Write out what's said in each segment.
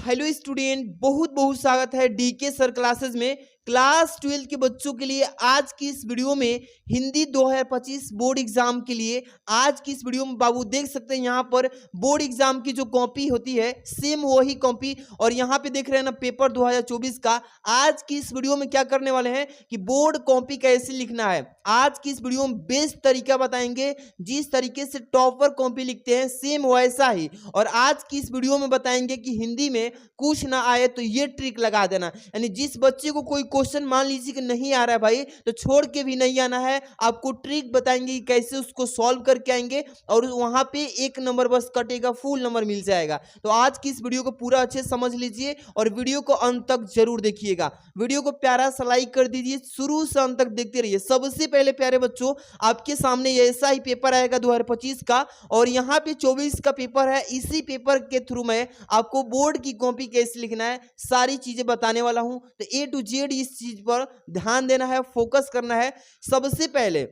Hello student, बहुत बहुत स्वागत है डीके सर क्लासेस में। क्लास 12 के बच्चों के लिए आज की इस वीडियो में हिंदी 2025 बोर्ड एग्जाम के लिए आज की इस वीडियो में बाबू देख सकते हैं यहाँ पर बोर्ड एग्जाम की जो कॉपी होती है सेम वही कॉपी, और यहाँ पे देख रहे हैं ना पेपर 2024 का। आज की इस वीडियो में क्या करने वाले हैं कि बोर्ड कॉपी कैसे लिखना है। आज की इस वीडियो में बेस्ट तरीका बताएंगे, जिस तरीके से टॉपर कॉपी लिखते हैं सेम वैसा ही। और आज की इस वीडियो में बताएंगे कि हिंदी में कुछ ना आए तो ये ट्रिक लगा देना, यानी जिस बच्चे को कोई क्वेश्चन मान लीजिए कि नहीं आ रहा है भाई, तो छोड़ के भी नहीं आना है। आपको ट्रिक बताएंगे कि कैसे उसको सॉल्व करके आएंगे और वहां पे 1 नंबर बस कटेगा, फुल नंबर मिल जाएगा। तो आज की इस वीडियो को पूरा अच्छे से समझ लीजिए और वीडियो को अंत तक जरूर देखिएगा। वीडियो को प्यारा सा लाइक कर दीजिए, शुरू से अंत तक देखते रहिए। सबसे पहले प्यारे बच्चों, आपके सामने ऐसा ही पेपर आएगा 2025 का, और यहाँ पे 24 का पेपर है। इसी पेपर के थ्रू में आपको बोर्ड की कॉपी कैसे लिखना है सारी चीजें बताने वाला हूं। तो A to Z इस चीज पर ध्यान देना है, फोकस करना है। सबसे पहले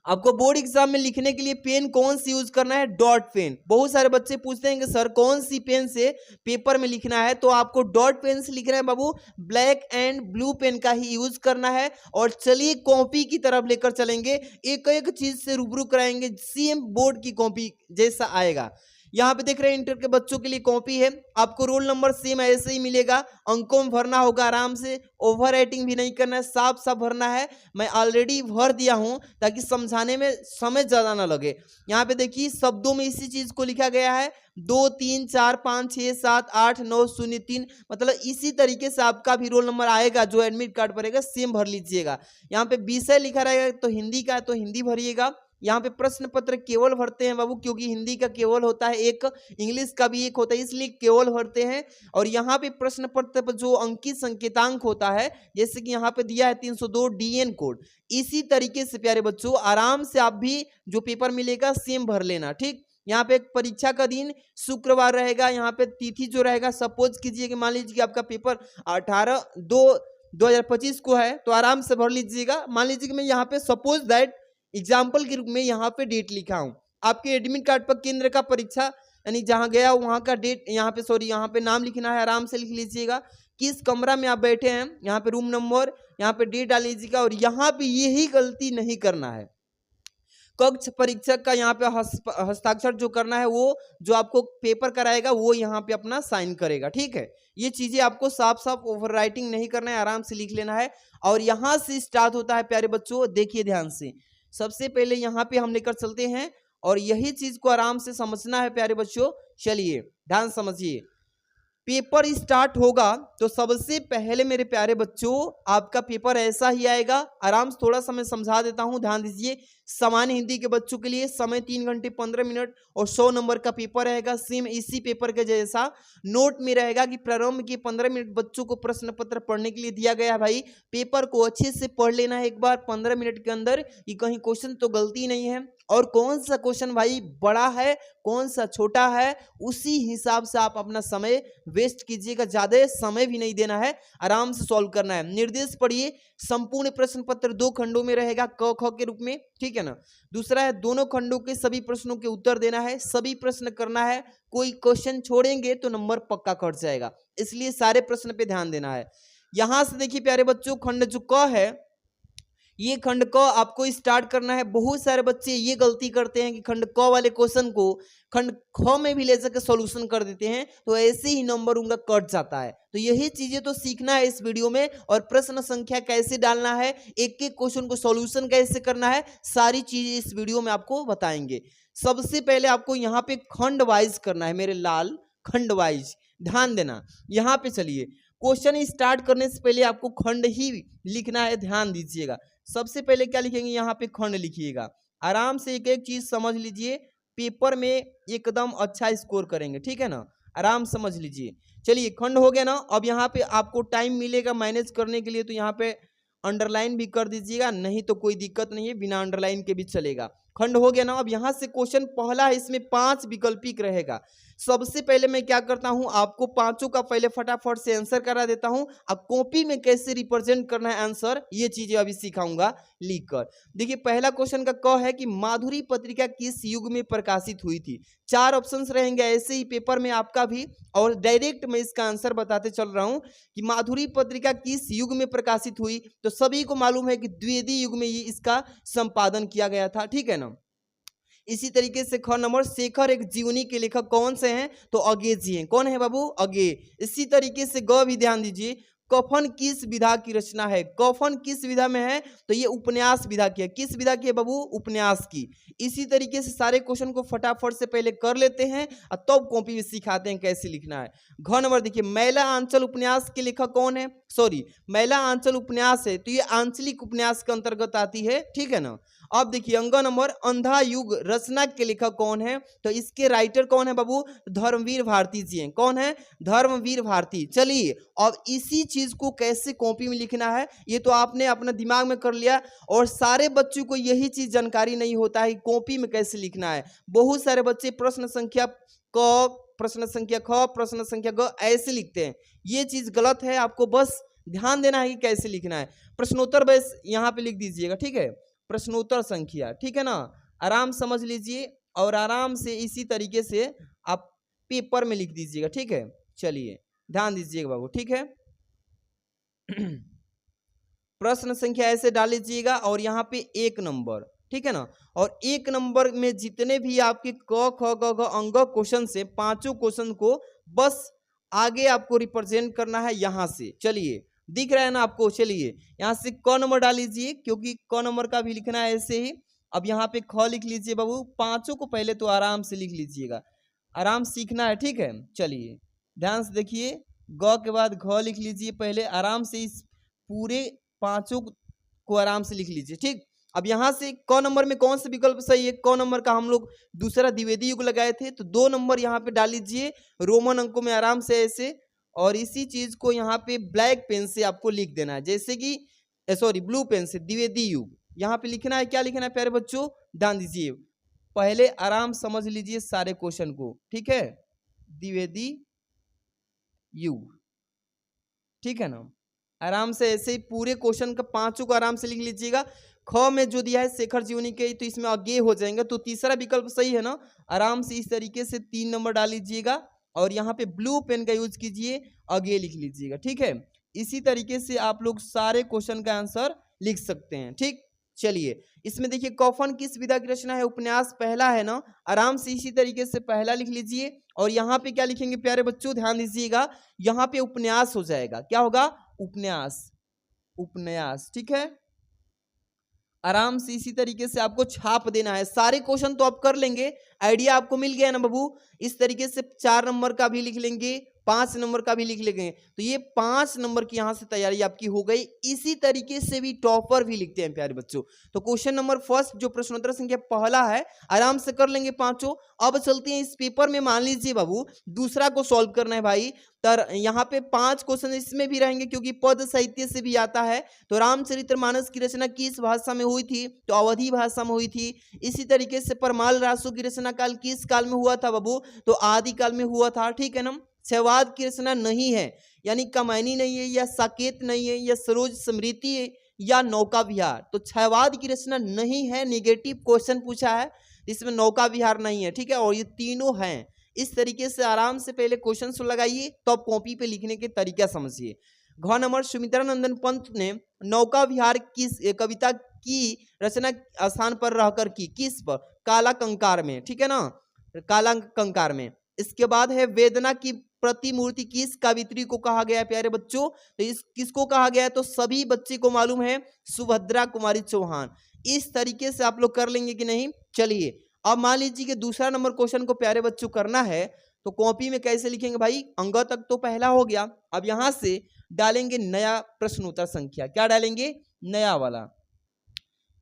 आपको बोर्ड एग्जाम में लिखने के लिए पेन कौन सी यूज करना है? Dot pen. बहुत सारे बच्चे पूछते हैं कि सर कौन सी पेन से पेपर में लिखना है, तो आपको डॉट पेन से लिखना है बाबू। ब्लैक एंड ब्लू पेन का ही यूज करना है। और चलिए कॉपी की तरफ लेकर चलेंगे, एक एक चीज से रूबरू कराएंगे, सेम बोर्ड की कॉपी जैसा आएगा। यहाँ पे देख रहे हैं इंटर के बच्चों के लिए कॉपी है। आपको रोल नंबर सेम ऐसे ही मिलेगा, अंकों में भरना होगा आराम से, ओवर राइटिंग भी नहीं करना है, साफ साफ भरना है। मैं ऑलरेडी भर दिया हूं ताकि समझाने में समय ज्यादा ना लगे। यहाँ पे देखिए शब्दों में इसी चीज को लिखा गया है, 2 3 4 5 6 7 8 9 0 3, मतलब इसी तरीके से आपका भी रोल नंबर आएगा जो एडमिट कार्ड पड़ेगा, सेम भर लीजिएगा। यहाँ पे विषय लिखा रहेगा तो हिंदी का तो हिंदी भरिएगा। यहाँ पे प्रश्न पत्र केवल भरते हैं बाबू, क्योंकि हिंदी का केवल होता है एक, इंग्लिश का भी एक होता है, इसलिए केवल भरते हैं। और यहाँ पे प्रश्न पत्र पर जो अंकित संकेतांक होता है, जैसे कि यहाँ पे दिया है 302 DN कोड, इसी तरीके से प्यारे बच्चों आराम से आप भी जो पेपर मिलेगा सेम भर लेना। ठीक, यहाँ पे परीक्षा का दिन शुक्रवार रहेगा। यहाँ पे तिथि जो रहेगा, सपोज कीजिए कि मान लीजिए कि आपका पेपर 18/2/2025 को है, तो आराम से भर लीजिएगा। मान लीजिए कि मैं यहाँ पे सपोज दैट एग्जाम्पल के रूप में यहाँ पे डेट लिखा हूँ। आपके एडमिट कार्ड पर केंद्र का परीक्षा यानी जहाँ गया वहाँ का डेट, यहाँ पे यहाँ पे नाम लिखना है, आराम से लिख लीजिएगा। किस कमरा में आप बैठे हैं, यहाँ पे रूम नंबर, यहाँ पे डेट डाल लीजिएगा। और यहाँ पे यही गलती नहीं करना है, कक्ष परीक्षक का यहाँ पे हस्ताक्षर जो करना है, वो जो आपको पेपर कराएगा वो यहाँ पे अपना साइन करेगा। ठीक है, ये चीजें आपको साफ साफ ओवर राइटिंग नहीं करना है, आराम से लिख लेना है। और यहाँ से स्टार्ट होता है प्यारे बच्चों, देखिए ध्यान से। सबसे पहले यहाँ पे हम लेकर चलते हैं और यही चीज को आराम से समझना है प्यारे बच्चों। चलिए ध्यान समझिए, पेपर स्टार्ट होगा तो सबसे पहले मेरे प्यारे बच्चों आपका पेपर ऐसा ही आएगा। आराम से थोड़ा सा मैं समझा देता हूं, ध्यान दीजिए। सामान्य हिंदी के बच्चों के लिए समय 3 घंटे 15 मिनट और 100 नंबर का पेपर रहेगा। सेम इसी पेपर के जैसा नोट में रहेगा कि प्रारंभ के 15 मिनट बच्चों को प्रश्न पत्र पढ़ने के लिए दिया गया है। भाई पेपर को अच्छे से पढ़ लेना है एक बार 15 मिनट के अंदर, कि कहीं क्वेश्चन तो गलती नहीं है, और कौन सा क्वेश्चन भाई बड़ा है कौन सा छोटा है, उसी हिसाब से आप अपना समय वेस्ट कीजिएगा। ज्यादा समय भी नहीं देना है, आराम से सॉल्व करना है। निर्देश पढ़िए, संपूर्ण प्रश्न पत्र 2 खंडों में रहेगा, क ख के रूप में, ठीक है ना। दूसरा है दोनों खंडों के सभी प्रश्नों के उत्तर देना है, सभी प्रश्न करना है। कोई क्वेश्चन छोड़ेंगे तो नंबर पक्का कट जाएगा, इसलिए सारे प्रश्न पे ध्यान देना है। यहां से देखिए प्यारे बच्चों, खंड जो क है, ये खंड क आपको स्टार्ट करना है। बहुत सारे बच्चे ये गलती करते हैं कि खंड क वाले क्वेश्चन को खंड ख में भी ले जाकर सॉल्यूशन कर देते हैं, तो ऐसे ही नंबर उनका कट जाता है। तो यही चीजें तो सीखना है इस वीडियो में, और प्रश्न संख्या कैसे डालना है, एक एक क्वेश्चन को सॉल्यूशन कैसे करना है, सारी चीजें इस वीडियो में आपको बताएंगे। सबसे पहले आपको यहाँ पे खंड वाइज करना है मेरे लाल, खंड वाइज ध्यान देना। यहाँ पे चलिए, क्वेश्चन स्टार्ट करने से पहले आपको खंड ही लिखना है, ध्यान दीजिएगा। सबसे पहले क्या लिखेंगे, यहाँ पे खंड लिखिएगा। आराम से एक एक चीज समझ लीजिए, पेपर में एकदम अच्छा स्कोर करेंगे, ठीक है ना, आराम समझ लीजिए। चलिए खंड हो गया ना। अब यहाँ पे आपको टाइम मिलेगा मैनेज करने के लिए, तो यहाँ पे अंडरलाइन भी कर दीजिएगा, नहीं तो कोई दिक्कत नहीं है, बिना अंडरलाइन के भी चलेगा। खंड हो गया ना। अब यहाँ से क्वेश्चन पहला है, इसमें 5 विकल्पिक रहेगा। सबसे पहले मैं क्या करता हूं, आपको पांचों का पहले फटाफट से आंसर करा देता हूं। अब कॉपी में कैसे रिप्रेजेंट करना है आंसर, ये चीजें अभी सिखाऊंगा लिखकर। देखिए पहला क्वेश्चन का क है कि माधुरी पत्रिका किस युग में प्रकाशित हुई थी। 4 ऑप्शंस रहेंगे ऐसे ही पेपर में आपका भी, और डायरेक्ट मैं इसका आंसर बताते चल रहा हूं कि माधुरी पत्रिका किस युग में प्रकाशित हुई। तो सभी को मालूम है कि द्विवेदी युग में ये इसका संपादन किया गया था, ठीक है ना। इसी तरीके से ख नंबर, शेखर एक जीवनी के लेखक कौन से हैं, तो अगे जी हैं। कौन है बाबू, अगे। इसी तरीके से ग भी ध्यान दीजिए, कफन किस विधा की रचना है। कफन किस विधा में है, तो ये उपन्यास विधा की है। किस विधा की है बाबू, उपन्यास की। इसी तरीके से सारे क्वेश्चन को फटाफट से पहले कर लेते हैं और तब कॉपी में सिखाते हैं कैसे लिखना है। घ नंबर देखिए, मैला आंचल उपन्यास के लेखक कौन है, सॉरी मैला आंचल उपन्यास है तो ये आंचलिक उपन्यास के अंतर्गत आती है, ठीक है ना। अब देखिए अंग नंबर, अंधा युग रचना के लेखक कौन है, तो इसके राइटर कौन है बाबू, धर्मवीर भारती जी हैं। कौन है, धर्मवीर भारती। चलिए अब इसी चीज को कैसे कॉपी में लिखना है ये तो आपने अपना दिमाग में कर लिया, और सारे बच्चों को यही चीज जानकारी नहीं होता है कॉपी में कैसे लिखना है। बहुत सारे बच्चे प्रश्न संख्या क, प्रश्न संख्या ख, प्रश्न संख्या ग ऐसे लिखते हैं। ये चीज गलत है, आपको बस ध्यान देना है कि कैसे लिखना है। प्रश्नोत्तर बस यहाँ पे लिख दीजिएगा, ठीक है, प्रश्नोत्तर संख्या, ठीक है ना। आराम समझ लीजिए और आराम से इसी तरीके से आप पेपर में लिख दीजिएगा, ठीक है। चलिए ध्यान दीजिएगा बाबू, ठीक है। प्रश्न संख्या ऐसे डाल लीजिएगा और यहाँ पे 1 नंबर, ठीक है ना। और 1 नंबर में जितने भी आपके क ख ग घ अंग क्वेश्चन से पांचों क्वेश्चन को बस आगे आपको रिप्रेजेंट करना है यहाँ से। चलिए दिख रहा है ना आपको, चलिए यहाँ से क नंबर डाल लीजिए क्योंकि क नंबर का भी लिखना है ऐसे ही। अब यहाँ पे ख लिख लीजिए बाबू, पांचों को पहले तो आराम से लिख लीजिएगा, आराम सीखना है, ठीक है। चलिए ध्यान से देखिए, ग के बाद घ लिख लीजिए पहले, आराम से इस पूरे पांचों को आराम से लिख लीजिए, ठीक। अब यहाँ से क नंबर में कौन सा विकल्प सही है, क नंबर का हम लोग दूसरा द्विवेदी युग लगाए थे तो 2 नंबर यहाँ पे डाल लीजिए रोमन अंकों में आराम से ऐसे, और इसी चीज को यहाँ पे ब्लैक पेन से आपको लिख देना है, जैसे कि सॉरी ब्लू पेन से द्विवेदी युग यहाँ पे लिखना है। क्या लिखना है प्यारे बच्चों, ध्यान दीजिए, पहले आराम समझ लीजिए सारे क्वेश्चन को, ठीक है, द्विवेदी युग, ठीक है ना। आराम से ऐसे ही पूरे क्वेश्चन का पांचों को आराम से लिख लीजिएगा। ख में जो दिया है शेखर जीवनी के, तो इसमें आगे हो जाएंगे, तो तीसरा विकल्प सही है ना। आराम से इस तरीके से 3 नंबर डाल लीजिएगा और यहाँ पे ब्लू पेन का यूज कीजिए, आगे लिख लीजिएगा, ठीक है। इसी तरीके से आप लोग सारे क्वेश्चन का आंसर लिख सकते हैं, ठीक। चलिए इसमें देखिए कफन किस विधा की रचना है, उपन्यास पहला है ना, आराम से इसी तरीके से पहला लिख लीजिए। और यहाँ पे क्या लिखेंगे प्यारे बच्चों, ध्यान दीजिएगा, यहाँ पे उपन्यास हो जाएगा, क्या होगा, उपन्यास, उपन्यास, ठीक है। आराम से इसी तरीके से आपको छाप देना है। सारे क्वेश्चन तो आप कर लेंगे, आइडिया आपको मिल गया ना बाबू। इस तरीके से 4 नंबर का भी लिख लेंगे, 5 नंबर का भी लिख लेंगे, तो ये 5 नंबर की यहाँ से तैयारी आपकी हो गई। इसी तरीके से भी टॉपर भी लिखते हैं प्यारे बच्चों। तो क्वेश्चन नंबर फर्स्ट जो प्रश्नोत्तर संख्या पहला है आराम से कर लेंगे पांचों। अब चलते हैं इस पेपर में, मान लीजिए बाबू दूसरा को सॉल्व करना है भाई, तर यहाँ पे 5 क्वेश्चन इसमें भी रहेंगे क्योंकि पद साहित्य से भी आता है। तो रामचरितमानस की रचना किस भाषा में हुई थी, तो अवधी भाषा में हुई थी। इसी तरीके से परमाल रासो की रचना काल किस काल में हुआ था बाबू, तो आदि काल में हुआ था, ठीक है ना। क्षयवाद की रचना नहीं है, यानी कमैनी नहीं है, या साकेत नहीं है, या सरोज स्मृति है, या नौका विहार। तो क्षयवाद की रचना नहीं है, नेगेटिव क्वेश्चन पूछा है, इसमें नौका विहार नहीं है, ठीक है। और ये तीनों हैं। इस तरीके से आराम से पहले क्वेश्चन लगाइए तो आप कॉपी पे लिखने के तरीका समझिए। घ नंबर, सुमित्रा नंदन पंत ने नौका विहार किस कविता की रचना स्थान पर रहकर की, किस पर, काला कंकार में, ठीक है ना, काला कंकार में। इसके बाद है वेदना की प्रतिमूर्ति किस कवित्री को कहा गया है प्यारे बच्चों, तो इस किसको कहा गया है, तो सभी बच्चे को मालूम है, सुभद्रा कुमारी चौहान। इस तरीके से आप लोग कर लेंगे कि नहीं। चलिए अब मान लीजिए कि दूसरा नंबर क्वेश्चन को प्यारे बच्चों करना है, तो कॉपी में कैसे लिखेंगे भाई, अंग तक तो पहला हो गया। अब यहां से डालेंगे नया प्रश्नोत्तर संख्या, क्या डालेंगे, नया वाला।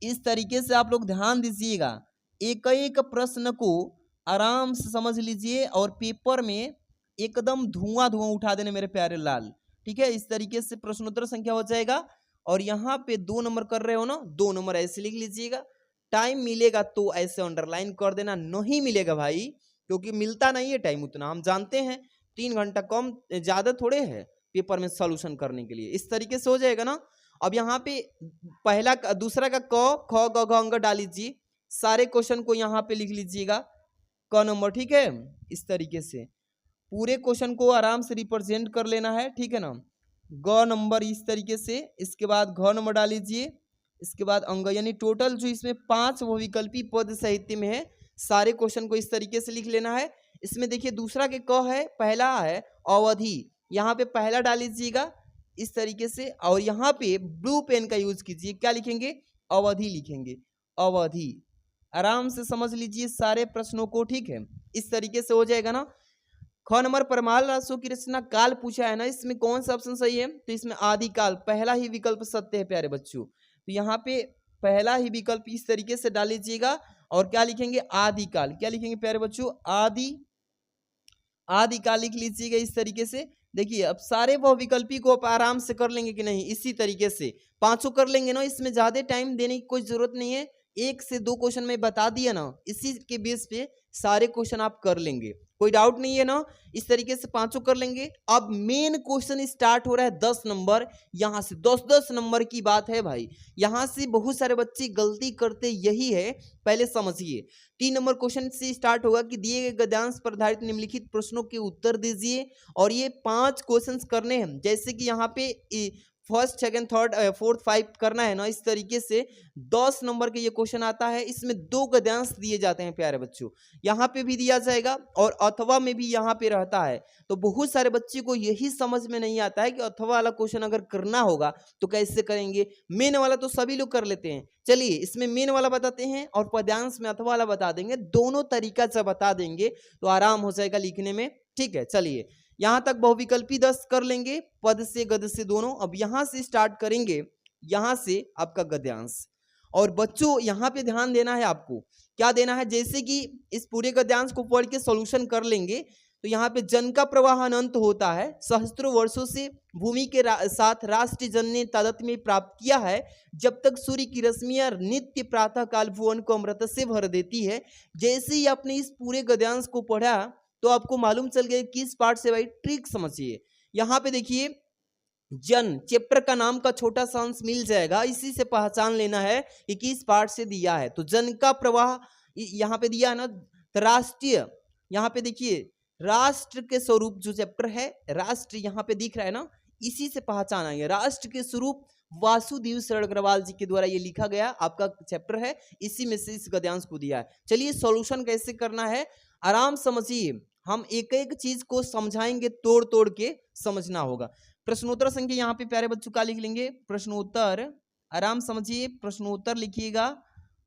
इस तरीके से आप लोग ध्यान दीजिएगा, एक एक प्रश्न को आराम से समझ लीजिए और पेपर में एकदम धुआं धुआं उठा देने मेरे प्यारे लाल, ठीक है। इस तरीके से प्रश्नोत्तर संख्या हो जाएगा। और यहाँ पे 2 नंबर कर रहे हो ना, 2 नंबर ऐसे लिख लीजिएगा। टाइम मिलेगा तो ऐसे अंडरलाइन कर देना, नहीं मिलेगा भाई क्योंकि मिलता नहीं है टाइम उतना, हम जानते हैं 3 घंटा कम ज्यादा थोड़े है पेपर में सॉल्यूशन करने के लिए। इस तरीके से हो जाएगा ना। अब यहाँ पे पहला दूसरा का क ख ग घ अंग डाल लीजिए, सारे क्वेश्चन को यहाँ पे लिख लीजिएगा क नंबर, ठीक है। इस तरीके से पूरे क्वेश्चन को आराम से रिप्रेजेंट कर लेना है, ठीक है ना। ग नंबर इस तरीके से, इसके बाद घ नंबर डाल लीजिए, इसके बाद अंग, यानी टोटल जो इसमें 5 वो विकल्पी पद साहित्य में है, सारे क्वेश्चन को इस तरीके से लिख लेना है। इसमें देखिए दूसरा के क है, पहला है अवधि, यहाँ पे पहला डाल लीजिएगा इस तरीके से, और यहाँ पे ब्लू पेन का यूज कीजिए, क्या लिखेंगे, अवधि लिखेंगे, अवधि। आराम से समझ लीजिए सारे प्रश्नों को, ठीक है। इस तरीके से हो जाएगा ना। ख नंबर परमाल राशियों की रचना काल पूछा है ना, इसमें कौन सा ऑप्शन सही है, तो इसमें आदिकाल पहला ही विकल्प सत्य है प्यारे बच्चों। तो यहाँ पे पहला ही विकल्प इस तरीके से डाल लीजिएगा, और क्या लिखेंगे, आदिकाल, क्या लिखेंगे प्यारे बच्चों, आदिकाल लिख लीजिएगा इस तरीके से। देखिए अब सारे वह विकल्पी को आप आराम से कर लेंगे कि नहीं, इसी तरीके से 5 कर लेंगे ना, इसमें ज्यादा टाइम देने की कोई जरूरत नहीं है, 1 से 2 क्वेश्चन में बता दिया ना, इसी के बेस पे सारे क्वेश्चन आप कर लेंगे, कोई डाउट नहीं है ना। इस तरीके से 5 कर लेंगे। अब मेन क्वेश्चन स्टार्ट हो रहा है 10 नंबर, यहाँ से 10-10 नंबर की बात है भाई। यहाँ से बहुत सारे बच्चे गलती करते यही है, पहले समझिए। 3 नंबर क्वेश्चन से स्टार्ट होगा कि दिए गए गद्यांश पर आधारित निम्नलिखित प्रश्नों के उत्तर दीजिए, और ये 5 क्वेश्चंस करने हैं, जैसे कि यहाँ पे फर्स्ट सेकंड थर्ड फोर्थ 5 करना है ना, इस तरीके से 10 नंबर के ये क्वेश्चन आता है। इसमें 2 गद्यांश दिए जाते हैं प्यारे बच्चों, यहाँ पे भी दिया जाएगा और अथवा में भी यहाँ पे रहता है। तो बहुत सारे बच्चे को यही समझ में नहीं आता है कि अथवा वाला क्वेश्चन अगर करना होगा तो कैसे करेंगे, मेन वाला तो सभी लोग कर लेते हैं। चलिए इसमें मेन वाला बताते हैं और पद्यांश में अथवा वाला बता देंगे, दोनों तरीका से बता देंगे तो आराम हो जाएगा लिखने में, ठीक है। चलिए यहां तक बहुविकल्पी 10 कर लेंगे, पद से गद्य से दोनों। अब यहां से स्टार्ट करेंगे, यहां से आपका गद्यांश। और बच्चों यहां पे ध्यान देना है, आपको क्या देना है, जैसे कि इस पूरे गद्यांश को पढ़ के सॉल्यूशन कर लेंगे तो यहाँ पे जन का प्रवाह अनंत होता है, सहस्त्रों वर्षों से भूमि के साथ राष्ट्र जन ने तादात्म्य प्राप्त किया है, जब तक सूर्य की रश्मियां नित्य प्रातः काल भुवन को अमृत से भर देती है। जैसे ही आपने इस पूरे गद्यांश को पढ़ा तो आपको मालूम चल गया किस पार्ट से, भाई ट्रिक समझिए। यहाँ पे देखिए जन चैप्टर का नाम का छोटा सा अंश मिल जाएगा, इसी से पहचान लेना है कि किस पार्ट से दिया है। तो जन का प्रवाह यहाँ पे दिया है ना, राष्ट्रीय, यहाँ पे देखिए राष्ट्र के स्वरूप जो चैप्टर है, राष्ट्र यहाँ पे दिख रहा है ना, इसी से पहचान आएंगे। राष्ट्र के स्वरूप वासुदेव शरण अग्रवाल जी के द्वारा ये लिखा गया आपका चैप्टर है, इसी में से इस गद्यांश को दिया है। चलिए सॉल्यूशन कैसे करना है आराम समझिए, हम एक एक चीज को समझाएंगे, तोड़ तोड़ के समझना होगा। प्रश्नोत्तर संख्या यहाँ पे प्यारे बच्चों का लिख लेंगे, प्रश्नोत्तर आराम समझिए, प्रश्नोत्तर लिखिएगा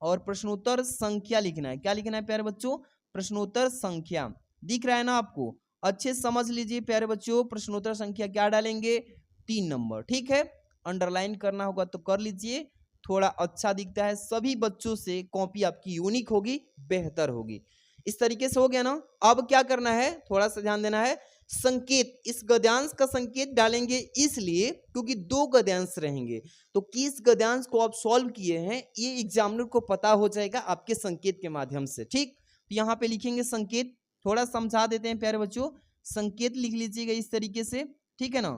और प्रश्नोत्तर संख्या लिखना है। क्या लिखना है प्यारे बच्चों, प्रश्नोत्तर संख्या दिख रहा है ना आपको, अच्छे समझ लीजिए प्यारे बच्चों। प्रश्नोत्तर संख्या क्या डालेंगे, 3 नंबर, ठीक है। अंडरलाइन करना होगा तो कर लीजिए, थोड़ा अच्छा दिखता है, सभी बच्चों से कॉपी आपकी यूनिक होगी, बेहतर होगी। इस तरीके से हो गया ना। अब क्या करना है, थोड़ा सा ध्यान देना है, संकेत, इस गद्यांश का संकेत डालेंगे इसलिए क्योंकि 2 गद्यांश रहेंगे, तो किस गद्यांश को आप सॉल्व किए हैं ये एग्जामिनर को पता हो जाएगा आपके संकेत के माध्यम से, ठीक। तो यहाँ पे लिखेंगे संकेत, थोड़ा समझा देते हैं प्यारे बच्चों, संकेत लिख लीजिएगा इस तरीके से, ठीक है ना,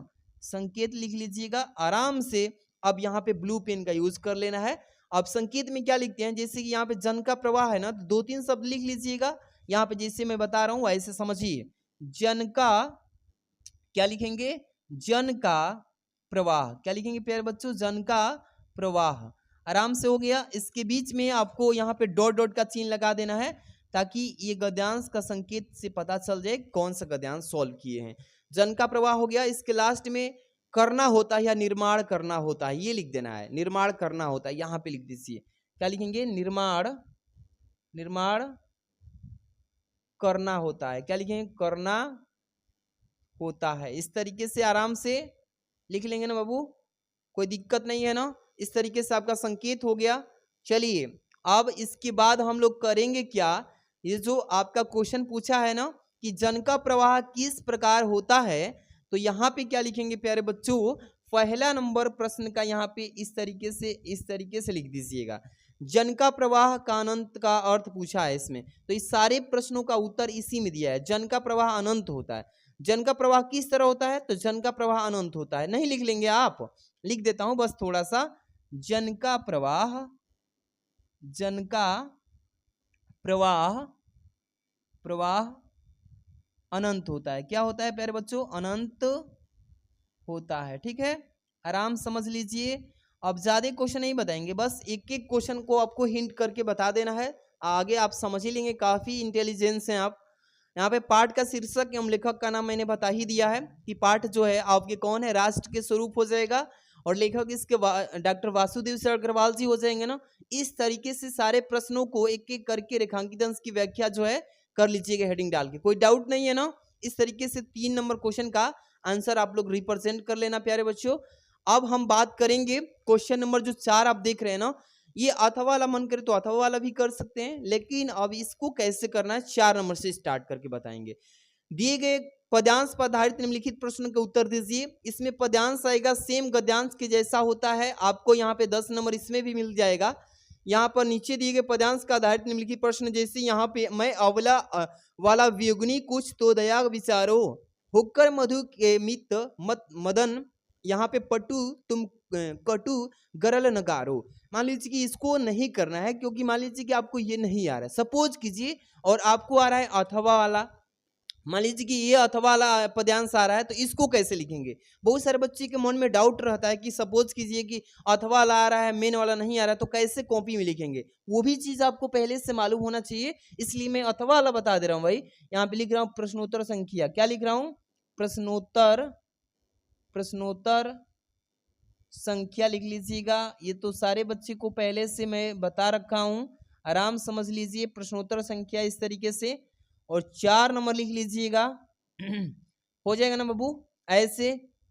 संकेत लिख लीजिएगा आराम से। अब यहाँ पे ब्लू पेन का यूज कर लेना है। अब संकेत में क्या लिखते हैं, जैसे कि यहाँ पे जन का प्रवाह है ना, तो 2-3 शब्द लिख लीजिएगा, यहाँ पे जैसे मैं बता रहा हूँ ऐसे समझिए। जन का क्या लिखेंगे, जन का प्रवाह, क्या लिखेंगे प्यारे बच्चों, जन का प्रवाह, आराम से हो गया। इसके बीच में आपको यहाँ पे डॉट डॉट का चिन्ह लगा देना है ताकि ये गद्यांश का संकेत से पता चल जाए कौन सा गद्यांश सॉल्व किए हैं। जन का प्रवाह हो गया, इसके लास्ट में करना होता है या निर्माण करना होता है ये लिख देना है, निर्माण करना होता है यहाँ पे लिख दीजिए। क्या लिखेंगे, निर्माण, निर्माण करना होता है, क्या लिखेंगे, करना होता है। इस तरीके से आराम से लिख लेंगे ना बाबू, कोई दिक्कत नहीं है ना। इस तरीके से आपका संकेत हो गया। चलिए अब इसके बाद हम लोग करेंगे क्या, ये जो आपका क्वेश्चन पूछा है ना कि जन का प्रवाह किस प्रकार होता है, तो यहाँ पे क्या लिखेंगे प्यारे बच्चों, पहला नंबर प्रश्न का यहाँ पे इस तरीके से लिख दीजिएगा। जन का प्रवाह का अनंत का अर्थ पूछा है इसमें, तो इस सारे प्रश्नों का उत्तर इसी में दिया है। जन का प्रवाह अनंत होता है। जन का प्रवाह किस तरह होता है? तो जन का प्रवाह अनंत होता है। नहीं लिख लेंगे आप? लिख देता हूं बस थोड़ा सा। जन का प्रवाह, जन का प्रवाह, प्रवाह अनंत होता है। क्या होता है प्यारे बच्चों? अनंत होता है। ठीक है, आराम समझ लीजिए। अब ज्यादा क्वेश्चन नहीं बताएंगे, बस एक एक क्वेश्चन को आपको हिंट करके बता देना है, आगे आप समझ ही लेंगे। काफी इंटेलिजेंस हैं आप। यहाँ पे पाठ का शीर्षक एवं लेखक का नाम मैंने बता ही दिया है कि पाठ जो है आपके कौन है, राष्ट्र के स्वरूप हो जाएगा, और लेखक इसके डॉक्टर वासुदेव सर अग्रवाल जी हो जाएंगे ना। इस तरीके से सारे प्रश्नों को एक एक करके रेखांकित अंश की व्याख्या जो है कर लीजिएगा हेडिंग डाल के। कोई डाउट नहीं है ना? इस तरीके से 3 नंबर क्वेश्चन का आंसर आप लोग रिप्रेजेंट कर लेना प्यारे बच्चों। अब हम बात करेंगे क्वेश्चन नंबर जो 4 आप देख रहे हैं ना, ये अथवा वाला मन करे तो अथवा वाला भी कर सकते हैं, लेकिन अब इसको कैसे करना है 4 नंबर से स्टार्ट करके बताएंगे। दिए गए पद्यांश पर आधारित निम्नलिखित प्रश्न के उत्तर दीजिए। इसमें पद्यांश आएगा सेम गद्यांश के जैसा होता है, आपको यहाँ पे 10 नंबर इसमें भी मिल जाएगा। यहाँ पर नीचे दिए गए पद्यांश का आधारित निम्नलिखित प्रश्न, जैसे यहाँ पे मैं अवला वाला वियुग्नी कुछ तो दया विचारो, होकर मधु के मित मत मदन, यहाँ पे पटु तुम कटु गरल नगारो। मान लीजिए कि इसको नहीं करना है, क्योंकि मान लीजिए कि आपको ये नहीं आ रहा है, सपोज कीजिए, और आपको आ रहा है अथवा वाला। मान लीजिए कि ये अथवा वाला पद्यांश आ रहा है, तो इसको कैसे लिखेंगे? बहुत सारे बच्चे के मन में डाउट रहता है कि सपोज कीजिए कि अथवा वाला आ रहा है, मेन वाला नहीं आ रहा है, तो कैसे कॉपी में लिखेंगे? वो भी चीज आपको पहले से मालूम होना चाहिए, इसलिए मैं अथवा वाला बता दे रहा हूँ भाई। यहाँ पे लिख रहा हूँ प्रश्नोत्तर संख्या, क्या लिख रहा हूँ? प्रश्नोत्तर, प्रश्नोत्तर संख्या लिख लीजिएगा। ये तो सारे बच्चे को पहले से मैं बता रखा हूं, आराम समझ लीजिए। प्रश्नोत्तर संख्या इस तरीके से, और 4 नंबर लिख लीजिएगा। हो जाएगा ना बाबू? ऐसे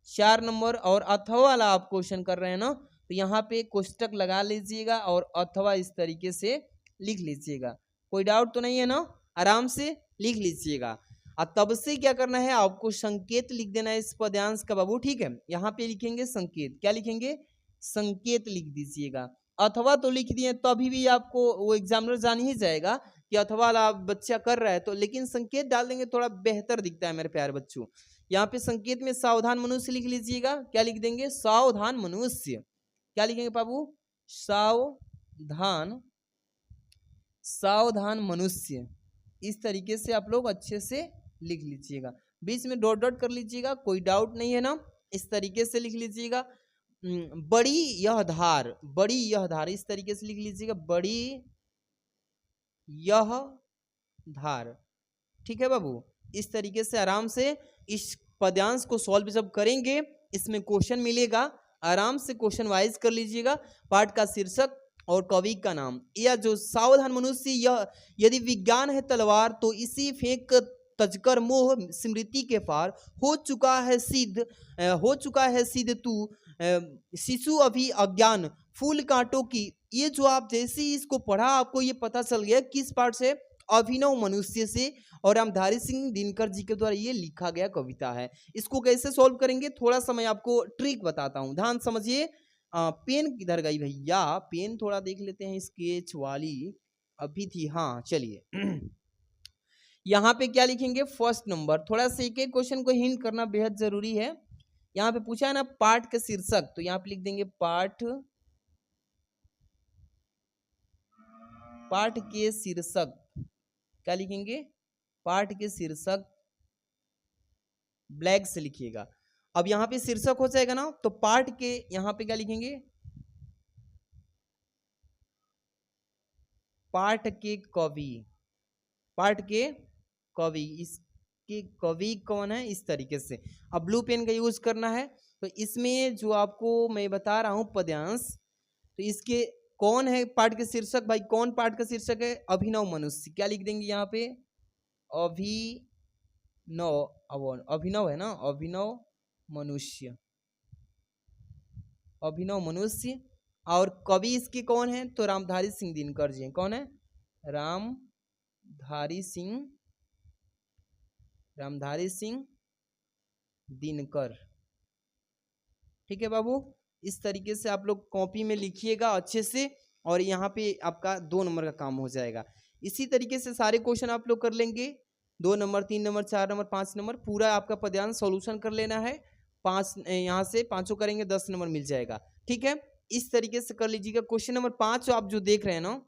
4 नंबर। और अथवा वाला आप क्वेश्चन कर रहे हैं ना, तो यहाँ पे कोष्टक लगा लीजिएगा और अथवा इस तरीके से लिख लीजिएगा। कोई डाउट तो नहीं है ना? आराम से लिख लीजिएगा। और तब से क्या करना है, आपको संकेत लिख देना है इस पद्यांश का बाबू। ठीक है, यहाँ पे लिखेंगे संकेत। क्या लिखेंगे? संकेत लिख दीजिएगा। अथवा तो लिख दिए तो अभी भी आपको वो एग्जामिनर जान ही जाएगा कि अथवा वाला बच्चा कर रहा है, तो लेकिन संकेत डाल देंगे थोड़ा बेहतर दिखता है मेरे प्यारे बच्चों। यहाँ पे संकेत में सावधान मनुष्य लिख लीजिएगा। क्या लिख देंगे? सावधान मनुष्य। क्या लिखेंगे बाबू? सावधान, सावधान मनुष्य। इस तरीके से आप लोग अच्छे से लिख लीजिएगा, बीच में डॉट डॉट कर लीजिएगा, कोई डाउट नहीं है ना? इस तरीके से लिख लीजिएगा। बड़ी यह धार, बड़ी यह धार, इस तरीके से लिख लीजिएगा, बड़ी यह धार। ठीक है बाबू? इस तरीके से आराम से इस पद्यांश को सॉल्व जब करेंगे, इसमें क्वेश्चन मिलेगा, आराम से क्वेश्चन वाइज कर लीजिएगा। पाठ का शीर्षक और कवि का नाम, या जो सावधान मनुष्य, यह यदि विज्ञान है तलवार, तो इसी फेंक तजकर मोह स्मृति के पार, हो चुका है सिद्ध, हो चुका है सिद्ध तू शिशु अभी अज्ञान फूल कांटों की। ये जो आप जैसे ही इसको पढ़ा, आपको ये पता चल गया किस पार्ट से? अभिनव मनुष्य से, और रामधारी सिंह दिनकर जी के द्वारा ये लिखा गया कविता है। इसको कैसे सॉल्व करेंगे, थोड़ा सा मैं आपको ट्रिक बताता हूँ, ध्यान समझिए। पेन किधर गई भैया? पेन थोड़ा देख लेते हैं, स्केच वाली अभी थी, हाँ चलिए। यहाँ पे क्या लिखेंगे? First number. थोड़ा सा एक एक क्वेश्चन को हिंट करना बेहद जरूरी है। यहाँ पे पूछा है ना पाठ का शीर्षक, तो यहाँ पे लिख देंगे पाठ, पाठ के शीर्षक। क्या लिखेंगे? पाठ के शीर्षक, ब्लैक से लिखिएगा। अब यहाँ पे शीर्षक हो जाएगा ना, तो पाठ के यहाँ पे क्या लिखेंगे? पाठ के कवि, पाठ के कवि, इसके कवि कौन है? इस तरीके से। अब ब्लू पेन का यूज करना है, तो इसमें जो आपको मैं बता रहा हूं पद्यांश, तो इसके कौन है पाठ के शीर्षक? भाई कौन पाठ का शीर्षक है? अभिनव मनुष्य। क्या लिख देंगे यहाँ पे? अभिनव, अभिनव है ना, अभिनव मनुष्य, अभिनव मनुष्य। और कवि इसके कौन है? तो रामधारी सिंह दिनकर जी हैं। कौन है? रामधारी सिंह, रामधारी सिंह दिनकर। ठीक है बाबू? इस तरीके से आप लोग कॉपी में लिखिएगा अच्छे से, और यहाँ पे आपका 2 नंबर का काम हो जाएगा। इसी तरीके से सारे क्वेश्चन आप लोग कर लेंगे, 2 नंबर, 3 नंबर, 4 नंबर, 5 नंबर, पूरा आपका पद्यांश सॉल्यूशन कर लेना है। 5 यहाँ से पांचों करेंगे 10 नंबर मिल जाएगा। ठीक है, इस तरीके से कर लीजिएगा। क्वेश्चन नंबर 5 आप जो देख रहे हैं ना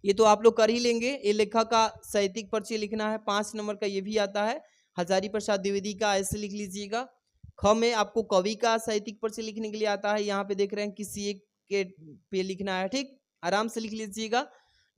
ये तो आप लोग कर ही लेंगे। ये लेखक का साहित्यिक परिचय लिखना है, 5 नंबर का ये भी आता है। हजारी प्रसाद द्विवेदी का ऐसे लिख लीजिएगा। ख में आपको कवि का साहित्यिक परिचय लिखने के लिए आता है, यहाँ पे देख रहे हैं किसी एक के पे लिखना है। ठीक, आराम से लिख लीजिएगा।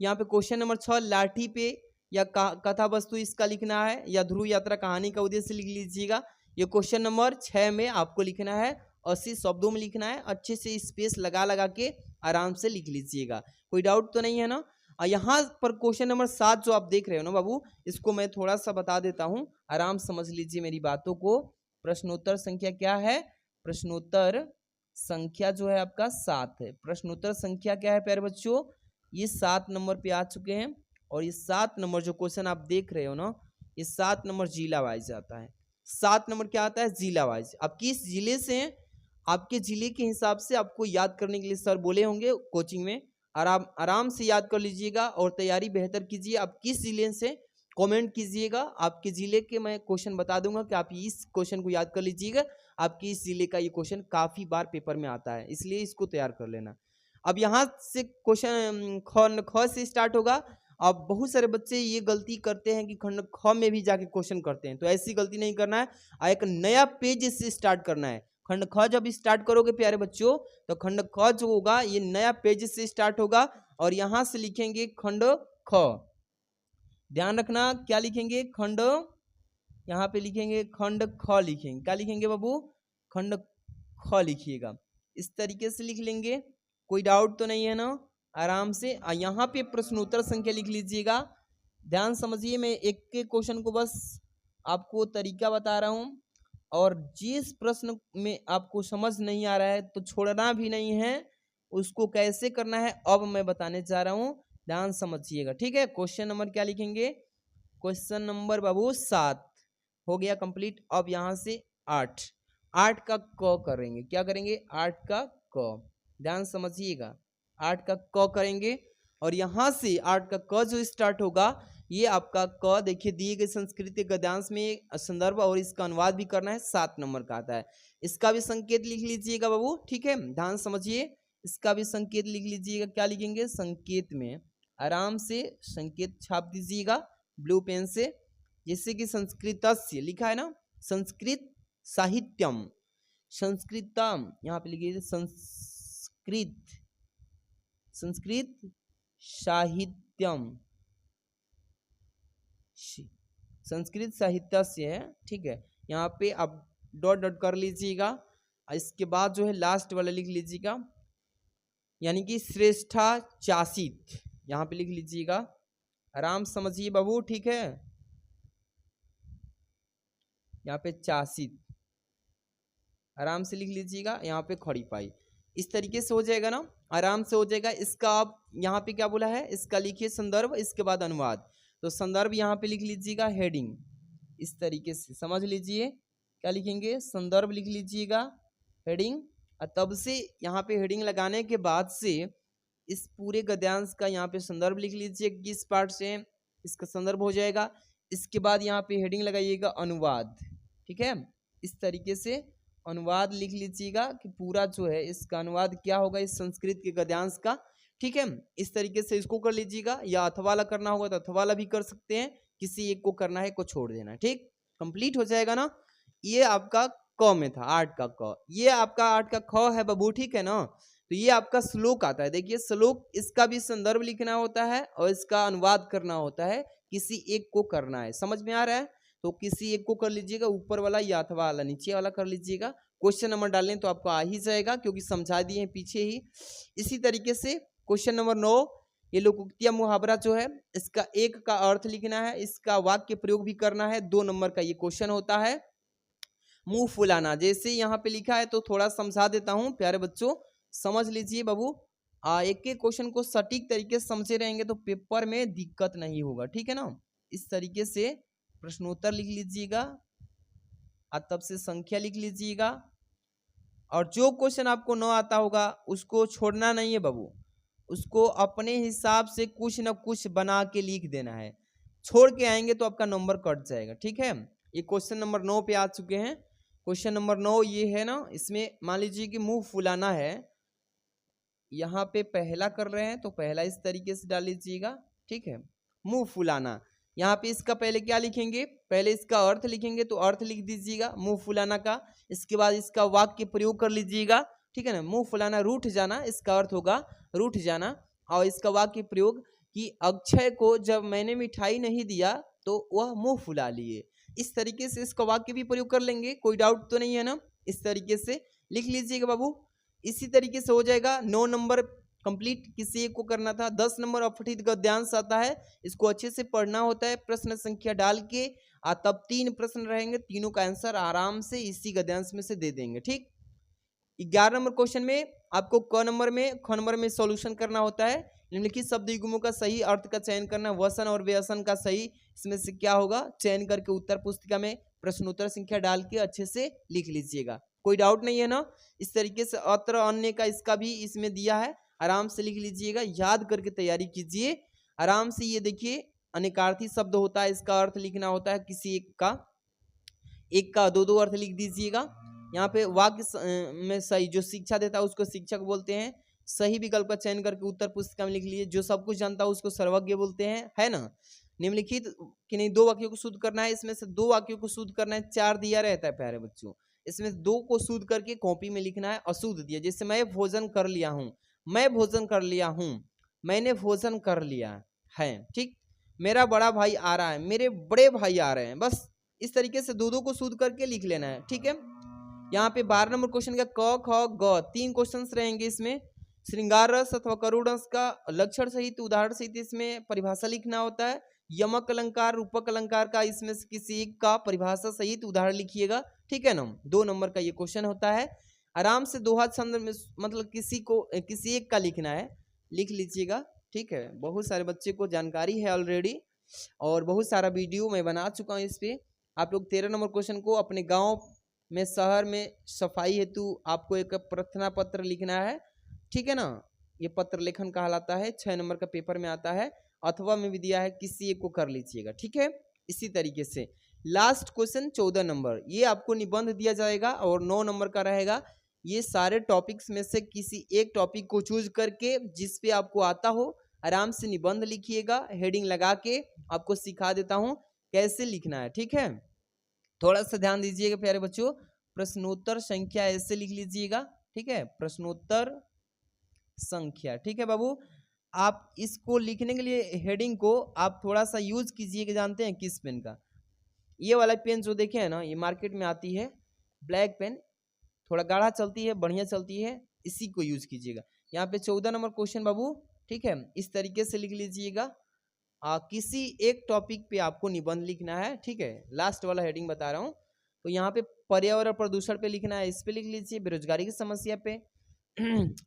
यहाँ पे क्वेश्चन नंबर 6 लाठी पे या कथा वस्तु इसका लिखना है, या ध्रुव यात्रा कहानी का उद्देश्य लिख लीजिएगा। ये क्वेश्चन नंबर 6 में आपको लिखना है, 80 शब्दों में लिखना है। अच्छे से स्पेस लगा लगा के आराम से लिख लीजिएगा। कोई डाउट तो नहीं है ना? यहाँ पर क्वेश्चन नंबर 7 जो आप देख रहे हो ना बाबू, इसको मैं थोड़ा सा बता देता हूँ, आराम समझ लीजिए मेरी बातों को। प्रश्नोत्तर संख्या क्या है? प्रश्नोत्तर संख्या जो है आपका 7 है। प्रश्नोत्तर संख्या क्या है प्यारे बच्चों? ये 7 नंबर पे आ चुके हैं। और ये 7 नंबर जो क्वेश्चन आप देख रहे हो ना, ये 7 नंबर जिला वाइज आता है। 7 नंबर क्या आता है? जिला वाइज। आप किस जिले से हैं, आपके जिले के हिसाब से आपको याद करने के लिए सर बोले होंगे कोचिंग में। आराम से याद कर लीजिएगा और तैयारी बेहतर कीजिए। आप किस जिले से कमेंट कीजिएगा, आपके जिले के मैं क्वेश्चन बता दूंगा कि आप इस क्वेश्चन को याद कर लीजिएगा। आपके इस जिले का ये क्वेश्चन काफी बार पेपर में आता है, इसलिए इसको तैयार कर लेना। अब यहाँ से क्वेश्चन ख से स्टार्ट होगा। अब बहुत सारे बच्चे ये गलती करते हैं कि खंड ख में भी जाके क्वेश्चन करते हैं, तो ऐसी गलती नहीं करना है। एक नया पेज से स्टार्ट करना है। खंड ख जब स्टार्ट करोगे प्यारे बच्चों, तो खंड ख जो होगा ये नया पेज से स्टार्ट होगा और यहां से लिखेंगे खंड ख। ध्यान रखना क्या लिखेंगे? खंड, यहाँ पे लिखेंगे खंड ख लिखेंगे। क्या लिखेंगे बाबू? खंड ख लिखिएगा। इस तरीके से लिख लेंगे। कोई डाउट तो नहीं है ना? आराम से यहाँ पे प्रश्नोत्तर संख्या लिख लीजिएगा। ध्यान समझिए, मैं एक के क्वेश्चन को बस आपको तरीका बता रहा हूँ, और जिस प्रश्न में आपको समझ नहीं आ रहा है तो छोड़ना भी नहीं है, उसको कैसे करना है अब मैं बताने जा रहा हूँ। ध्यान समझिएगा, ठीक है। क्वेश्चन नंबर क्या लिखेंगे? क्वेश्चन नंबर बाबू 7 हो गया कंप्लीट। अब यहाँ से 8 का क करेंगे। क्या करेंगे? 8 का क। ध्यान समझिएगा, 8 का क करेंगे और यहाँ से 8 का क जो स्टार्ट होगा, ये आपका क देखिए दिए गए संस्कृत के गद्यांश में संदर्भ और इसका अनुवाद भी करना है, 7 नंबर का आता है। इसका भी संकेत लिख लीजिएगा बाबू, ठीक है। ध्यान समझिए, इसका भी संकेत लिख लीजिएगा। क्या लिखेंगे? संकेत में आराम से संकेत छाप दीजिएगा ब्लू पेन से, जैसे कि संस्कृतस्य लिखा है ना, संस्कृत साहित्यम, संस्कृतम यहाँ पे लिखिए संस्कृत साहित्यम, संस्कृत साहित्य से है, ठीक है। यहाँ पे आप डॉट डॉट कर लीजिएगा। इसके बाद जो है लास्ट वाला लिख लीजिएगा, यानी कि श्रेष्ठाचासित, यहाँ पे लिख लीजिएगा। आराम समझिए बाबू, ठीक है। यहाँ पे चासित आराम से लिख लीजिएगा, यहाँ पे खड़ी पाई। इस तरीके से हो जाएगा ना, आराम से हो जाएगा। इसका आप यहाँ पे क्या बोला है? इसका लिखिए संदर्भ, इसके बाद अनुवाद। तो संदर्भ यहाँ पे लिख लीजिएगा हेडिंग, इस तरीके से समझ लीजिए। क्या लिखेंगे? संदर्भ लिख लीजिएगा हेडिंग, और तब से यहाँ पे हेडिंग लगाने के बाद से इस पूरे गद्यांश का यहाँ पे संदर्भ लिख लीजिए, किस पार्ट से इसका संदर्भ हो जाएगा। इसके बाद यहाँ पे हेडिंग लगाइएगा अनुवाद, ठीक है। इस तरीके से अनुवाद लिख लीजिएगा कि पूरा जो है इसका अनुवाद क्या होगा इस संस्कृत के गद्यांश का, ठीक है। इस तरीके से इसको कर लीजिएगा, या अथवाला करना होगा तो अथवाला भी कर सकते हैं, किसी एक को करना है को छोड़ देना है, ठीक। कंप्लीट हो जाएगा ना। ये आपका क में था, 8 का क, ये आपका 8 का ख है बाबू, ठीक है ना। तो ये आपका श्लोक आता है। देखिए श्लोक, इसका भी संदर्भ लिखना होता है और इसका अनुवाद करना होता है, किसी एक को करना है। समझ में आ रहा है? तो किसी एक को कर लीजिएगा, ऊपर वाला या अथवा वाला, नीचे वाला कर लीजिएगा। क्वेश्चन नंबर डालने तो आपको आ ही जाएगा, क्योंकि समझा दिए हैं पीछे ही। इसी तरीके से क्वेश्चन नंबर 9, ये लोकोक्तिया मुहावरा जो है, इसका एक का अर्थ लिखना है, इसका वाक्य प्रयोग भी करना है। 2 नंबर का ये क्वेश्चन होता है। मुंह फुलाना, जैसे यहाँ पे लिखा है तो थोड़ा समझा देता हूँ प्यारे बच्चों, समझ लीजिए बाबू। एक एक क्वेश्चन को सटीक तरीके से समझे रहेंगे तो पेपर में दिक्कत नहीं होगा, ठीक है ना। इस तरीके से प्रश्नोत्तर लिख लीजिएगा, तब से संख्या लिख लीजिएगा, और जो क्वेश्चन आपको न आता होगा उसको छोड़ना नहीं है बाबू। उसको अपने हिसाब से कुछ ना कुछ बना के लिख देना है, छोड़ के आएंगे तो आपका नंबर कट जाएगा। ठीक है, ये क्वेश्चन नंबर 9 पे आ चुके हैं। क्वेश्चन नंबर 9 ये है ना, इसमें मान लीजिए कि मुंह फुलाना है, यहाँ पे पहला कर रहे हैं तो पहला इस तरीके से डाल लीजिएगा। ठीक है, मुंह फुलाना, यहाँ पे इसका पहले क्या लिखेंगे, पहले इसका अर्थ लिखेंगे, तो अर्थ लिख दीजिएगा मुंह फुलाना का। इसके बाद इसका वाक्य प्रयोग कर लीजिएगा। ठीक है ना, मुंह फुलाना रूठ जाना, इसका अर्थ होगा रूठ जाना। और इसका वाक्य प्रयोग कि अक्षय को जब मैंने मिठाई नहीं दिया तो वह मुंह फुला लिए। इस तरीके से इसका वाक्य भी प्रयोग कर लेंगे, कोई डाउट तो नहीं है ना। इस तरीके से लिख लीजिएगा बाबू। इसी तरीके से हो जाएगा। 9 नंबर कंप्लीट किसी एक को करना था। 10 नंबर अपठित गद्यांश आता है, इसको अच्छे से पढ़ना होता है, प्रश्न संख्या डाल के तब 3 प्रश्न रहेंगे, तीनों का आंसर आराम से इसी गद्यांश में से दे देंगे। ठीक, 11 नंबर क्वेश्चन में आपको क नंबर में सॉल्यूशन करना होता है। निम्नलिखित शब्द युग्मों का सही अर्थ का चयन करना, वसन और व्यसन का सही इसमें से क्या होगा चयन करके उत्तर पुस्तिका में प्रश्नोत्तर संख्या डाल के अच्छे से लिख लीजिएगा। कोई डाउट नहीं है ना। इस तरीके से अत्र अन्य का इसका भी इसमें दिया है, आराम से लिख लीजिएगा, याद करके तैयारी कीजिए आराम से। ये देखिए अनेकार्थी शब्द होता है, इसका अर्थ लिखना होता है, किसी एक का दो अर्थ लिख दीजिएगा। यहाँ पे वाक्य में सही जो शिक्षा देता है उसको शिक्षक बोलते हैं। सही विकल्प का चयन करके उत्तर पुस्तिका में लिख लीजिए। जो सब कुछ जानता है उसको सर्वज्ञ बोलते हैं, है ना। निम्नलिखित कि नहीं 2 वाक्यों को शुद्ध करना है, इसमें से 2 वाक्यों को शुद्ध करना है। 4 दिया रहता है प्यारे बच्चों, इसमें 2 को शुद्ध करके कॉपी में लिखना है। अशुद्ध दिया, जैसे मैं भोजन कर लिया हूँ, मैं भोजन कर लिया हूँ, मैंने भोजन कर लिया है। ठीक, मेरा बड़ा भाई आ रहा है, मेरे बड़े भाई आ रहे हैं। बस इस तरीके से 2 को शुद्ध करके लिख लेना है। ठीक है, यहाँ पे 12 नंबर क्वेश्चन का क ख ग 3 क्वेश्चंस रहेंगे। इसमें श्रृंगार रस अथवा करुण रस का लक्षण सहित उदाहरण सहित इसमें परिभाषा लिखना होता है। यमक अलंकार रूपक अलंकार का इसमें से किसी एक का परिभाषा सहित उदाहरण लिखिएगा। ठीक है ना, 2 नंबर का ये क्वेश्चन होता है। आराम से दोहा छंद में मतलब किसी एक का लिखना है, लिख लीजिएगा। ठीक है, बहुत सारे बच्चे को जानकारी है ऑलरेडी और बहुत सारा वीडियो मैं बना चुका हूँ इस पे। आप लोग 13 नंबर क्वेश्चन को अपने गाँव में शहर में सफाई हेतु आपको एक प्रार्थना पत्र लिखना है। ठीक है ना, ये पत्र लेखन कहलाता है, 6 नंबर का पेपर में आता है, अथवा में भी दिया है, किसी एक को कर लीजिएगा। ठीक है, इसी तरीके से लास्ट क्वेश्चन 14 नंबर ये आपको निबंध दिया जाएगा और 9 नंबर का रहेगा। ये सारे टॉपिक्स में से किसी एक टॉपिक को चूज करके जिस पे आपको आता हो आराम से निबंध लिखिएगा। हेडिंग लगा के आपको सिखा देता हूँ कैसे लिखना है। ठीक है, थोड़ा सा ध्यान दीजिएगा प्यारे बच्चों। प्रश्नोत्तर संख्या ऐसे लिख लीजिएगा। ठीक है, प्रश्नोत्तर संख्या। ठीक है बाबू, आप इसको लिखने के लिए हेडिंग को आप थोड़ा सा यूज कीजिएगा। जानते हैं किस पेन का? ये वाला पेन जो देखे है ना, ये मार्केट में आती है ब्लैक पेन, थोड़ा गाढ़ा चलती है, बढ़िया चलती है, इसी को यूज कीजिएगा। यहाँ पे 14 नंबर क्वेश्चन बाबू। ठीक है, इस तरीके से लिख लीजिएगा। किसी एक टॉपिक पे आपको निबंध लिखना है। ठीक है, लास्ट वाला हेडिंग बता रहा हूँ। तो यहाँ पे पर्यावरण प्रदूषण पे लिखना है, इस पे लिख लीजिए। बेरोजगारी की समस्या पे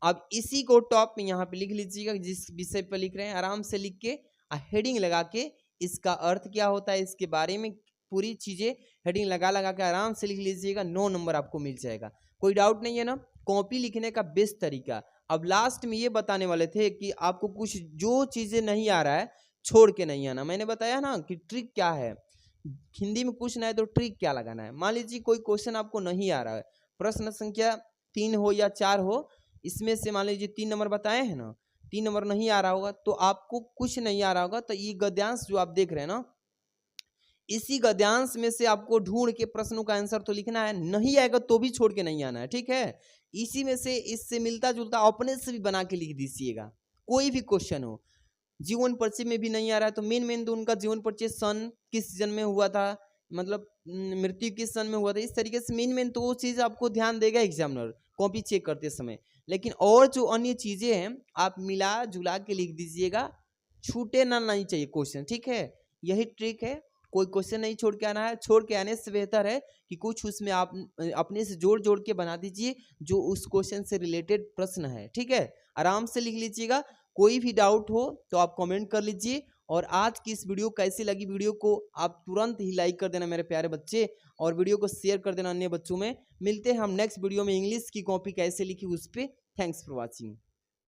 अब इसी को टॉप में यहाँ पे लिख लीजिएगा, जिस विषय पे लिख रहे हैं आराम से लिख के हेडिंग लगा के इसका अर्थ क्या होता है इसके बारे में पूरी चीजें हेडिंग लगा के आराम से लिख लीजिएगा। 9 नंबर आपको मिल जाएगा। कोई डाउट नहीं है ना। कॉपी लिखने का बेस्ट तरीका। अब लास्ट में ये बताने वाले थे कि आपको कुछ जो चीजें नहीं आ रहा है छोड़ के नहीं आना। मैंने बताया ना कि ट्रिक क्या है, हिंदी में पूछना है तो ट्रिक क्या लगाना है। मान लीजिए कोई क्वेश्चन आपको नहीं आ रहा है, प्रश्न संख्या 3 हो या 4 हो, इसमें से मान लीजिए 3 नंबर बताए हैं ना, 3 नंबर नहीं आ रहा होगा तो आपको कुछ नहीं आ रहा होगा तो ये गद्यांश जो आप देख रहे हैं ना, इसी गद्यांश में से आपको ढूंढ के प्रश्नों का आंसर तो लिखना है। नहीं आएगा तो भी छोड़ के नहीं आना है। ठीक है, इसी में से इससे मिलता जुलता अपने से भी बना के लिख दीजिएगा। कोई भी क्वेश्चन हो, जीवन परिचय में भी नहीं आ रहा है तो मेन तो उनका जीवन परिचय सन किस जन्म में हुआ था, मतलब मृत्यु किस सन में हुआ था, इस तरीके से मेन तो वो चीज आपको ध्यान देगा एग्जामिनर कॉपी चेक करते समय। लेकिन और जो अन्य चीजें हैं आप मिला जुला के लिख दीजिएगा, छूटे ना नहीं चाहिए क्वेश्चन। ठीक है, यही ट्रिक है। कोई क्वेश्चन नहीं छोड़ के आना है। छोड़ के आने से बेहतर है कि कुछ उसमें आप अपने से जोड़ के बना दीजिए जो उस क्वेश्चन से रिलेटेड प्रश्न है। ठीक है, आराम से लिख लीजिएगा। कोई भी डाउट हो तो आप कमेंट कर लीजिए। और आज की इस वीडियो कैसी लगी, वीडियो को आप तुरंत ही लाइक कर देना मेरे प्यारे बच्चे, और वीडियो को शेयर कर देना अन्य बच्चों में। मिलते हैं हम नेक्स्ट वीडियो में इंग्लिश की कॉपी कैसे लिखी उस पर। Thanks for watching.